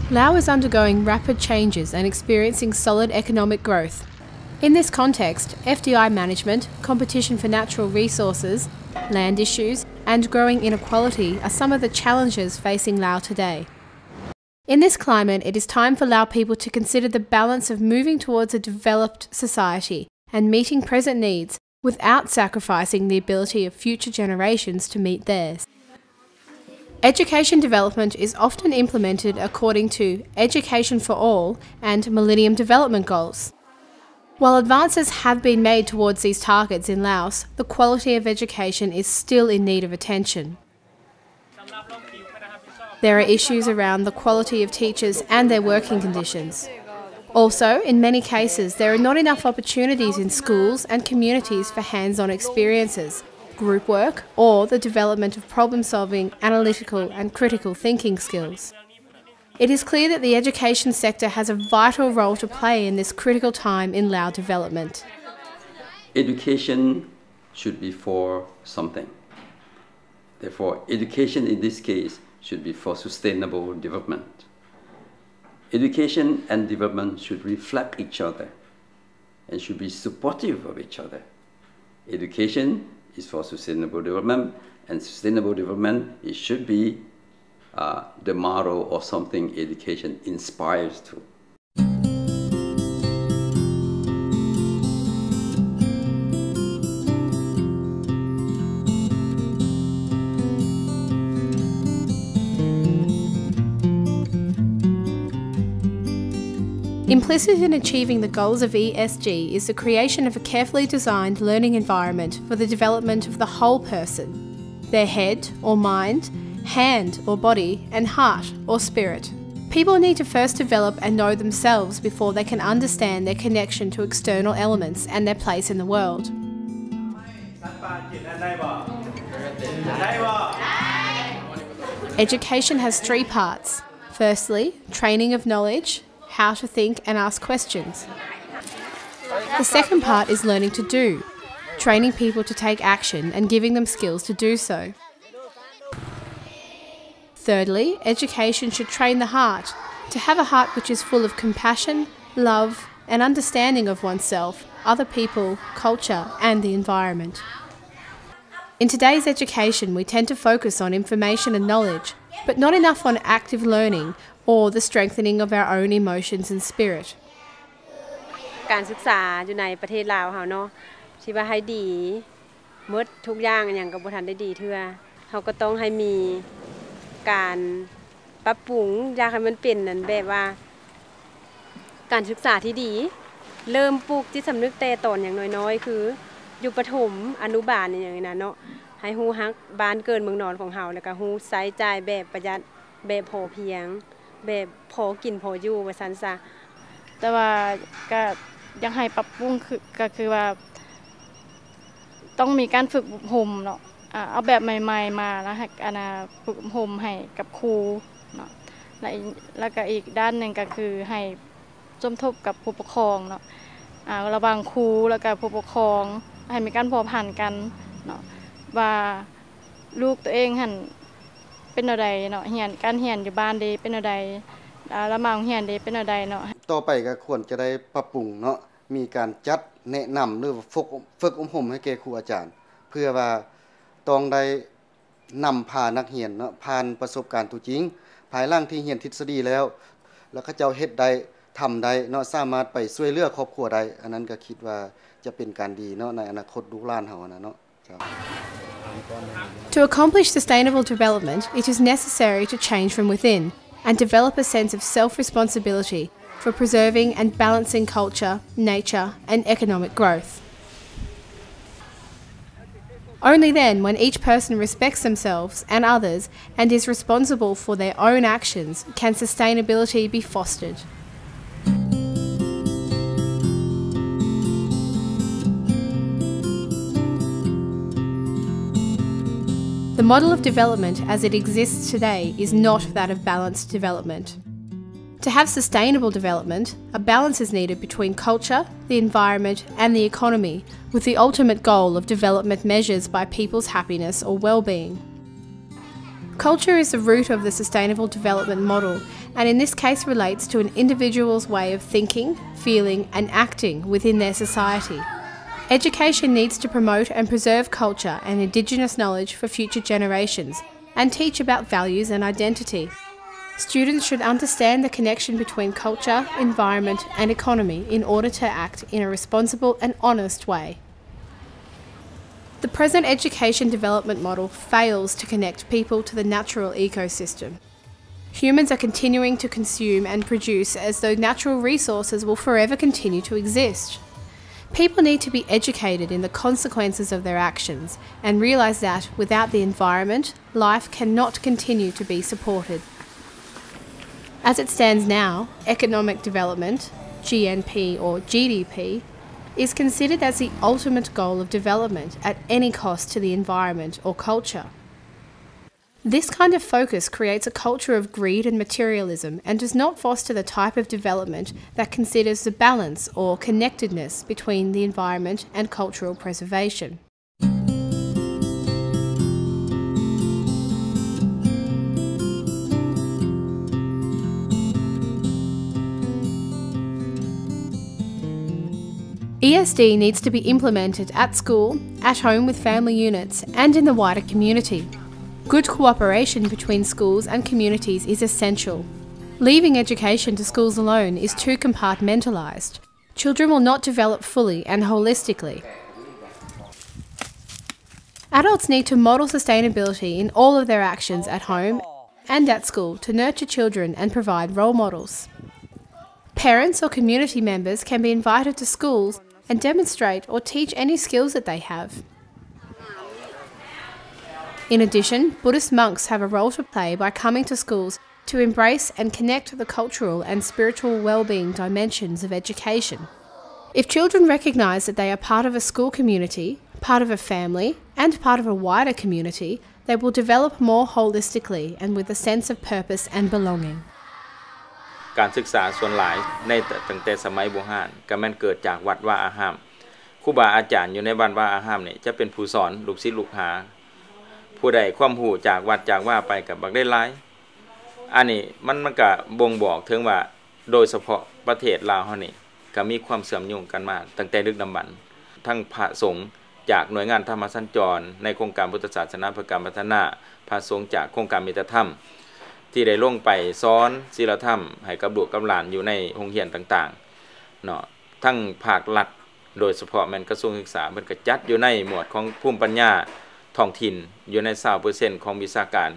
Laos is undergoing rapid changes and experiencing solid economic growth. In this context, FDI management, competition for natural resources, land issues, and growing inequality are some of the challenges facing Laos today. In this climate, it is time for Lao people to consider the balance of moving towards a developed society and meeting present needs without sacrificing the ability of future generations to meet theirs. Education development is often implemented according to Education for All and Millennium Development Goals. While advances have been made towards these targets in Laos, the quality of education is still in need of attention. There are issues around the quality of teachers and their working conditions. Also, in many cases, there are not enough opportunities in schools and communities for hands-on experiences, group work, or the development of problem-solving, analytical and critical thinking skills. It is clear that the education sector has a vital role to play in this critical time in Lao development. Education should be for something. Therefore, education in this case should be for sustainable development. Education and development should reflect each other and should be supportive of each other. Education is for sustainable development, and sustainable development, it should be the model or something education inspires to. Implicit in achieving the goals of ESG is the creation of a carefully designed learning environment for the development of the whole person, their head or mind, hand or body, and heart or spirit. People need to first develop and know themselves before they can understand their connection to external elements and their place in the world. Education has three parts. Firstly, training of knowledge, how to think and ask questions. The second part is learning to do, training people to take action and giving them skills to do so. Thirdly, education should train the heart, to have a heart which is full of compassion, love, and understanding of oneself, other people, culture, and the environment. In today's education, we tend to focus on information and knowledge, but not enough on active learning or the strengthening of our own emotions and spirit. การศึกษาอยู่ในประเทศลาวเฮาเนาะที่ว่าให้ดีหมดทุกอย่างหยังก็บ่ทันได้ดีเทื่อเฮาก็ต้องให้มีการปรับปรุงอยากให้มันเป็นนั่นแบบว่าการศึกษาที่ดีเริ่มปลูกจิตสำนึกแต่ตอนอย่างน้อยๆคืออยู่ประถมอนุบาลอย่างนี้นะเนาะให้ฮู้ฮักบ้านเกิดเมืองนอนของเฮาแล้วก็ฮู้ใช้จ่ายแบบประหยัดแบบพอเพียงแบบพอกินพออยู่ว่าซั่นซะแต่ว่าก็ยังให้ปรับปรุงคือว่าต้องมีการฝึกอบรมเนาะเอาแบบใหม่ๆมาแล้วให้ฝึกอบรมให้กับครูเนาะแล้วก็อีกด้านหนึ่งก็คือให้สมทบกับผู้ปกครองเนาะระหว่างครูแล้วก็ผู้ปกครองให้มีการพบผ่านกันเนาะว่าลูกตัวเองหั่นเป็นอะไรเนาะเรียนการเรียนอยู่บ้านดีเป็นอะไรละมาเรียนดีเป็นอะไรเนาะต่อไปก็ควรจะได้ปรับปรุงเนาะมีการจัดแนะนำหรือฝึกอบรมให้แก่ครูอาจารย์เพื่อว่าต้องได้นำพานักเรียนเนาะผ่านประสบการณ์ตัวจริงภายหลังที่เรียนทฤษฎีแล้วเขาเจ้าเฮ็ดได้ทำได้เนาะสามารถไปช่วยเหลือครอบครัวได้อันนั้นก็คิดว่าจะเป็นการดีเนาะในอนาคตลูกหลานเฮานะเนาะ To accomplish sustainable development, it is necessary to change from within and develop a sense of self-responsibility for preserving and balancing culture, nature, and economic growth. Only then, when each person respects themselves and others and is responsible for their own actions, can sustainability be fostered. The model of development as it exists today is not that of balanced development. To have sustainable development, a balance is needed between culture, the environment, and the economy, with the ultimate goal of development measures by people's happiness or well-being. Culture is the root of the sustainable development model, and in this case relates to an individual's way of thinking, feeling, and acting within their society. Education needs to promote and preserve culture and Indigenous knowledge for future generations, and teach about values and identity. Students should understand the connection between culture, environment, and economy in order to act in a responsible and honest way. The present education development model fails to connect people to the natural ecosystem. Humans are continuing to consume and produce as though natural resources will forever continue to exist. People need to be educated in the consequences of their actions and realise that without the environment, life cannot continue to be supported. As it stands now, economic development, GNP or GDP, is considered as the ultimate goal of development at any cost to the environment or culture. This kind of focus creates a culture of greed and materialism and does not foster the type of development that considers the balance or connectedness between the environment and cultural preservation. ESD needs to be implemented at school, at home with family units, and in the wider community. Good cooperation between schools and communities is essential. Leaving education to schools alone is too compartmentalised. Children will not develop fully and holistically. Adults need to model sustainability in all of their actions at home and at school to nurture children and provide role models. Parents or community members can be invited to schools and demonstrate or teach any skills that they have. In addition, Buddhist monks have a role to play by coming to schools to embrace and connect the cultural and spiritual well-being dimensions of education. If children recognise that they are part of a school community, part of a family, and part of a wider community, they will develop more holistically and with a sense of purpose and belonging. การศึกษาส่วนหลายในตั้งแต่สมัยโบราณก็แม่นเกิดจากวัดวาอารามครูบาอาจารย์อยู่ในวัดวาอารามนี่จะเป็นผู้สอนลูกศิษย์ลูกหาผู้ใดความรู้จากวัดจากว่าไปก็บักได้หลายอันนี้มันก็บ่งบอกถึงว่าโดยเฉพาะประเทศลาวเฮานี่ก็มีความเชื่อมโยงกันมาตั้งแต่ดึกดำบรรพ์ทั้งพระสงฆ์จากหน่วยงานธรรมสัญจรในโครงการพุทธศาสนาเพื่อการพัฒนาพระสงฆ์จากโครงการมิตรธรรมที่ได้ลงไปสอนศีลธรรมให้กับลูกกับหลานอยู่ในโรงเรียนต่างๆเนาะทั้งภาครัฐโดยเฉพาะแม่นกระทรวงศึกษาเพิ่นก็จัดอยู่ในหมวดของภูมิปัญญาท้องถิ่นอยู่ใน 20% ของวิชาการ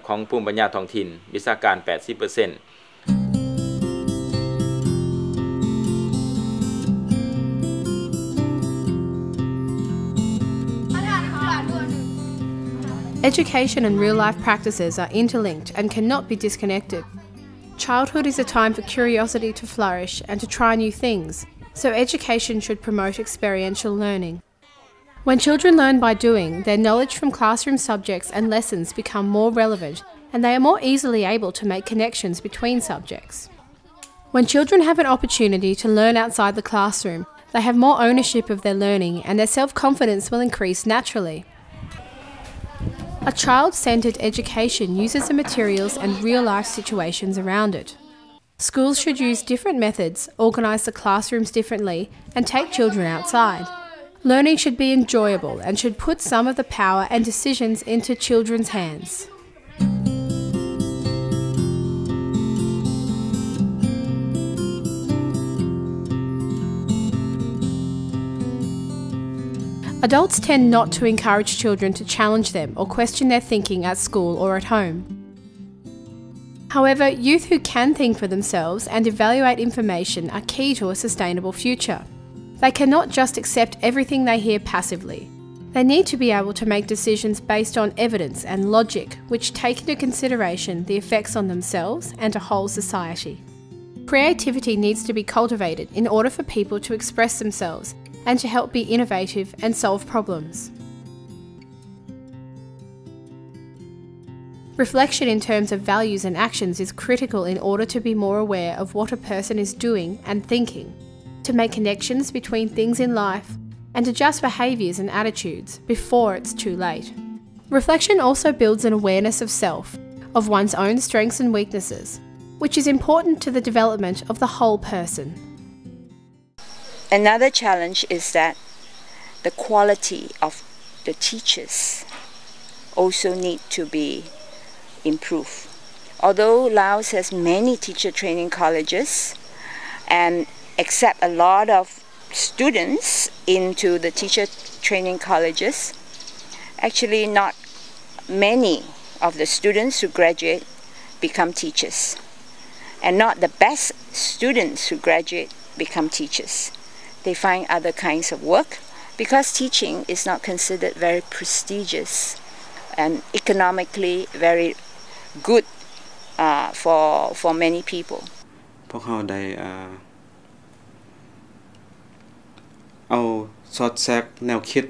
ของภูมิปัญญาท้องถิ่นวิชาการ 80% Education and real-life practices are interlinked and cannot be disconnected. Childhood is a time for curiosity to flourish and to try new things, so education should promote experiential learning. When children learn by doing, their knowledge from classroom subjects and lessons become more relevant, and they are more easily able to make connections between subjects. When children have an opportunity to learn outside the classroom, they have more ownership of their learning and their self-confidence will increase naturally. A child-centred education uses the materials and real-life situations around it. Schools should use different methods, organise the classrooms differently, and take children outside. Learning should be enjoyable and should put some of the power and decisions into children's hands. Adults tend not to encourage children to challenge them or question their thinking at school or at home. However, youth who can think for themselves and evaluate information are key to a sustainable future. They cannot just accept everything they hear passively. They need to be able to make decisions based on evidence and logic, which take into consideration the effects on themselves and a whole society. Creativity needs to be cultivated in order for people to express themselves and to help be innovative and solve problems. Reflection in terms of values and actions is critical in order to be more aware of what a person is doing and thinking, to make connections between things in life, and adjust behaviours and attitudes before it's too late. Reflection also builds an awareness of self, of one's own strengths and weaknesses, which is important to the development of the whole person. Another challenge is that the quality of the teachers also need to be improved. Although Laos has many teacher training colleges and accept a lot of students into the teacher training colleges, actually not many of the students who graduate become teachers, and not the best students who graduate become teachers. They find other kinds of work because teaching is not considered very prestigious and economically very good for many people. พวกเขาได้เอาสอดแทรกแนวคิด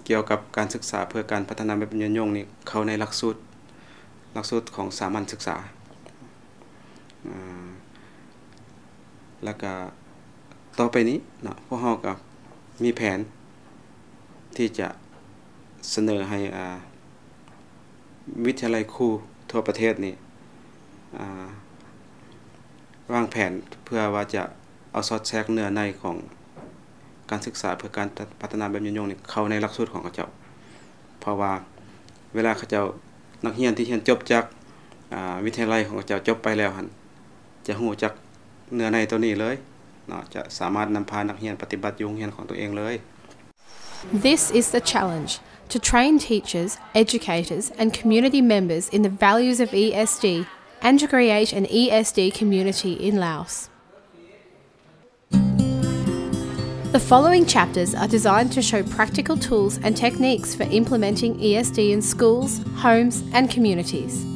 เกี่ยวกับการศึกษาเพื่อการพัฒนาแบบยืนยงนี่เข้าในหลักสูตรของสามัญศึกษาแล้วก็ต่อไปนี้เนาะพวกเราก็มีแผนที่จะเสนอให้วิทยาลัยครูทั่วประเทศนี่วางแผนเพื่อว่าจะเอาสอดแทรกเนื้อในของการศึกษาเพื่อการพัฒนาแบบยืนยงนี่เข้าในหลักสูตรของเขาเจ้าเพราะว่าเวลาเขาเจ้านักเรียนที่เรียนจบจากวิทยาลัยของเขาเจ้าจบไปแล้วหั่นจะรู้จักเนื้อในตัวนี้เลยเนาะจะสามารถนำพานักเรียนปฏิบัติอยู่โรงเรียนของตัวเองเลย This is the challenge, to train teachers, educators and community members in the values of ESD and to create an ESD community in Laos. The following chapters are designed to show practical tools and techniques for implementing ESD in schools, homes and communities.